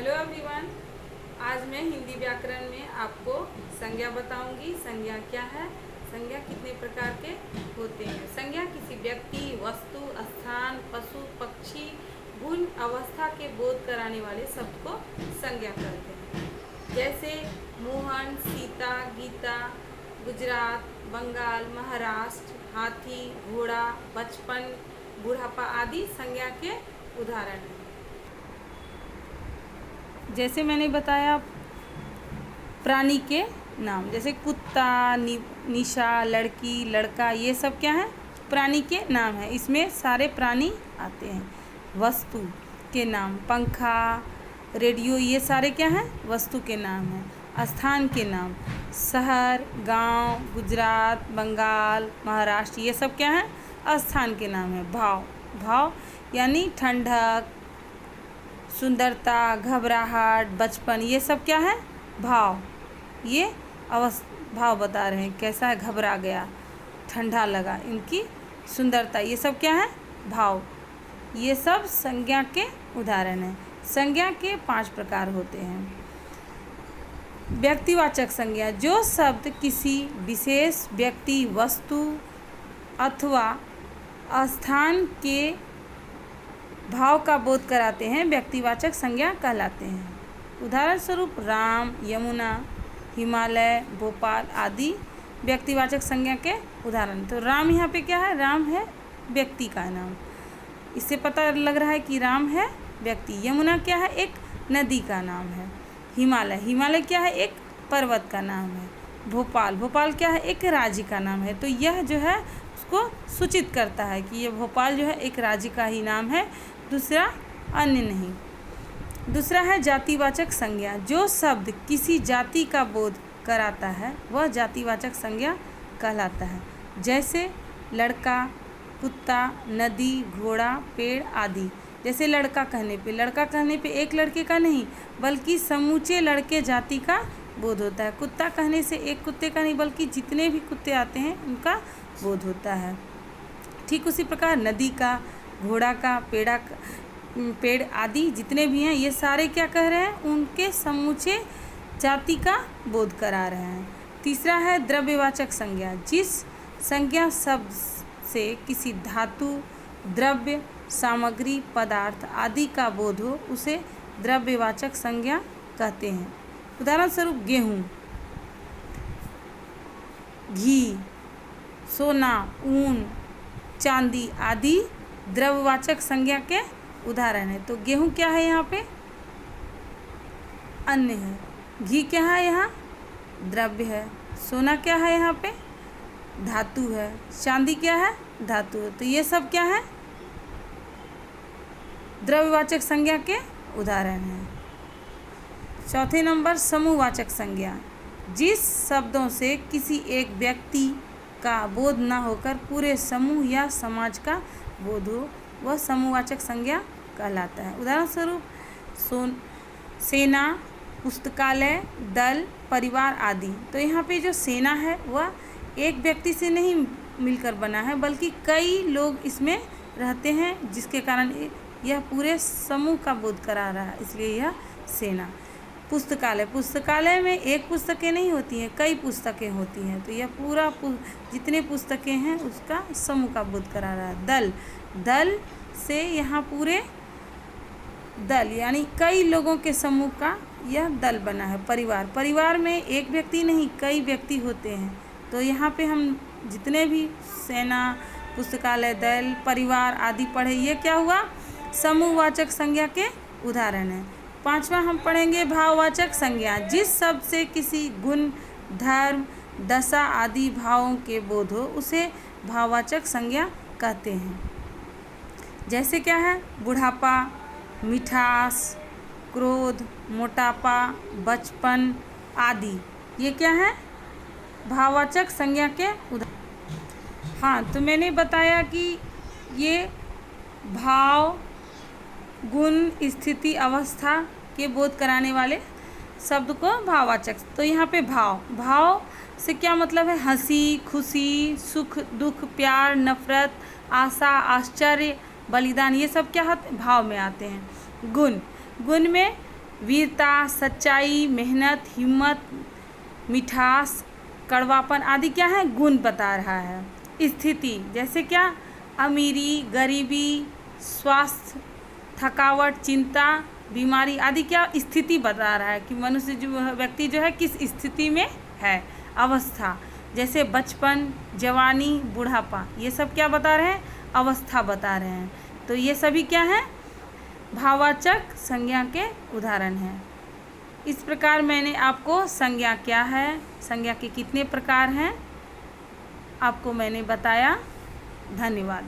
Hello everyone. आज मैं हिंदी व्याकरण में आपको संज्ञा बताऊंगी। संज्ञा क्या है, संज्ञा कितने प्रकार के होते हैं। संज्ञा किसी व्यक्ति, वस्तु, स्थान, पशु, पक्षी, गुण, अवस्था के बोध कराने वाले शब्द को संज्ञा कहते हैं। जैसे मोहन, सीता, गीता, गुजरात, बंगाल, महाराष्ट्र, हाथी, घोड़ा, बचपन, बुढ़ापा आदि संज्ञा के उदाहरण हैं। जैसे मैंने बताया प्राणी के नाम, जैसे कुत्ता, निशा, लड़की, लड़का, ये सब क्या है, प्राणी के नाम है। इसमें सारे प्राणी आते हैं। वस्तु के नाम, पंखा, रेडियो, ये सारे क्या हैं, वस्तु के नाम हैं। स्थान के नाम, शहर, गांव, गुजरात, बंगाल, महाराष्ट्र, ये सब क्या हैं, स्थान के नाम है। भाव, भाव यानी ठंडक, सुंदरता, घबराहट, बचपन, ये सब क्या है, भाव। ये भाव बता रहे हैं, कैसा है, घबरा गया, ठंडा लगा, इनकी सुंदरता, ये सब क्या है, भाव। ये सब संज्ञा के उदाहरण हैं। संज्ञा के 5 प्रकार होते हैं। व्यक्तिवाचक संज्ञा, जो शब्द किसी विशेष व्यक्ति, वस्तु अथवा स्थान के भाव का बोध कराते हैं, व्यक्तिवाचक संज्ञा कहलाते हैं। उदाहरण स्वरूप राम, यमुना, हिमालय, भोपाल आदि व्यक्तिवाचक संज्ञा के उदाहरण। तो राम यहाँ पे क्या है, राम है व्यक्ति का नाम, इससे पता लग रहा है कि राम है व्यक्ति। यमुना क्या है, एक नदी का नाम है। हिमालय, हिमालय क्या है, एक पर्वत का नाम है। भोपाल, भोपाल क्या है, एक राज्य का नाम है। तो यह जो है उसको सूचित करता है कि यह भोपाल जो है एक राज्य का ही नाम है, दूसरा अन्य नहीं। दूसरा है जातिवाचक संज्ञा, जो शब्द किसी जाति का बोध कराता है वह जातिवाचक संज्ञा कहलाता है। जैसे लड़का, कुत्ता, नदी, घोड़ा, पेड़ आदि। जैसे लड़का कहने पे एक लड़के का नहीं बल्कि समूचे लड़के जाति का बोध होता है। कुत्ता कहने से एक कुत्ते का नहीं बल्कि जितने भी कुत्ते आते हैं उनका बोध होता है। ठीक उसी प्रकार नदी का, घोड़ा का, पेड़ आदि जितने भी हैं, ये सारे क्या कह रहे हैं, उनके समूचे जाति का बोध करा रहे हैं। तीसरा है द्रव्यवाचक संज्ञा, जिस संज्ञा शब्द से किसी धातु, द्रव्य, सामग्री, पदार्थ आदि का बोध हो उसे द्रव्यवाचक संज्ञा कहते हैं। उदाहरण स्वरूप गेहूँ, घी, सोना, ऊन, चांदी आदि द्रव्यवाचक संज्ञा के उदाहरण है। तो गेहूँ क्या है, यहाँ पे अन्य है। घी क्या है, यहाँ द्रव्य है। सोना क्या है, यहाँ पे धातु है। चांदी क्या है, धातु है। तो ये सब क्या है, द्रव्यवाचक संज्ञा के उदाहरण हैं। चौथे नंबर समूहवाचक संज्ञा, जिस शब्दों से किसी एक व्यक्ति का बोध न होकर पूरे समूह या समाज का बोध हो वह समूहवाचक संज्ञा कहलाता है। उदाहरण स्वरूप सेना, पुस्तकालय, दल, परिवार आदि। तो यहाँ पे जो सेना है वह एक व्यक्ति से नहीं मिलकर बना है बल्कि कई लोग इसमें रहते हैं, जिसके कारण यह पूरे समूह का बोध करा रहा है, इसलिए यह सेना। पुस्तकालय, पुस्तकालय में एक पुस्तकें नहीं होती हैं, कई पुस्तकें होती हैं, तो यह पूरा जितने पुस्तकें हैं उसका समूह का बोध करा रहा है। दल, दल से यहाँ पूरे दल यानी कई लोगों के समूह का यह दल बना है। परिवार, परिवार में एक व्यक्ति नहीं कई व्यक्ति होते हैं, तो यहाँ पे हम जितने भी सेना, पुस्तकालय, दल, परिवार आदि पढ़े, ये क्या हुआ, समूहवाचक संज्ञा के उदाहरण हैं। पांचवा हम पढ़ेंगे भाववाचक संज्ञा, जिस शब्द से किसी गुण, धर्म, दशा आदि भावों के बोध हो उसे भाववाचक संज्ञा कहते हैं। जैसे क्या है, बुढ़ापा, मिठास, क्रोध, मोटापा, बचपन आदि, ये क्या है, भाववाचक संज्ञा के उदाहरण। हाँ, तो मैंने बताया कि ये भाव, गुण, स्थिति, अवस्था के बोध कराने वाले शब्द को भाववाचक। तो यहाँ पे भाव, भाव से क्या मतलब है, हंसी, खुशी, सुख, दुख, प्यार, नफरत, आशा, आश्चर्य, बलिदान, ये सब क्या भाव में आते हैं। गुण, गुण में वीरता, सच्चाई, मेहनत, हिम्मत, मिठास, कड़वापन आदि क्या है, गुण बता रहा है। स्थिति जैसे क्या, अमीरी, गरीबी, स्वास्थ्य, थकावट, चिंता, बीमारी आदि क्या स्थिति बता रहा है कि मनुष्य जो व्यक्ति जो है किस स्थिति में है। अवस्था जैसे बचपन, जवानी, बुढ़ापा, ये सब क्या बता रहे हैं, अवस्था बता रहे हैं। तो ये सभी क्या है, भाववाचक संज्ञा के उदाहरण हैं। इस प्रकार मैंने आपको संज्ञा क्या है, संज्ञा के कितने प्रकार हैं, आपको मैंने बताया। धन्यवाद।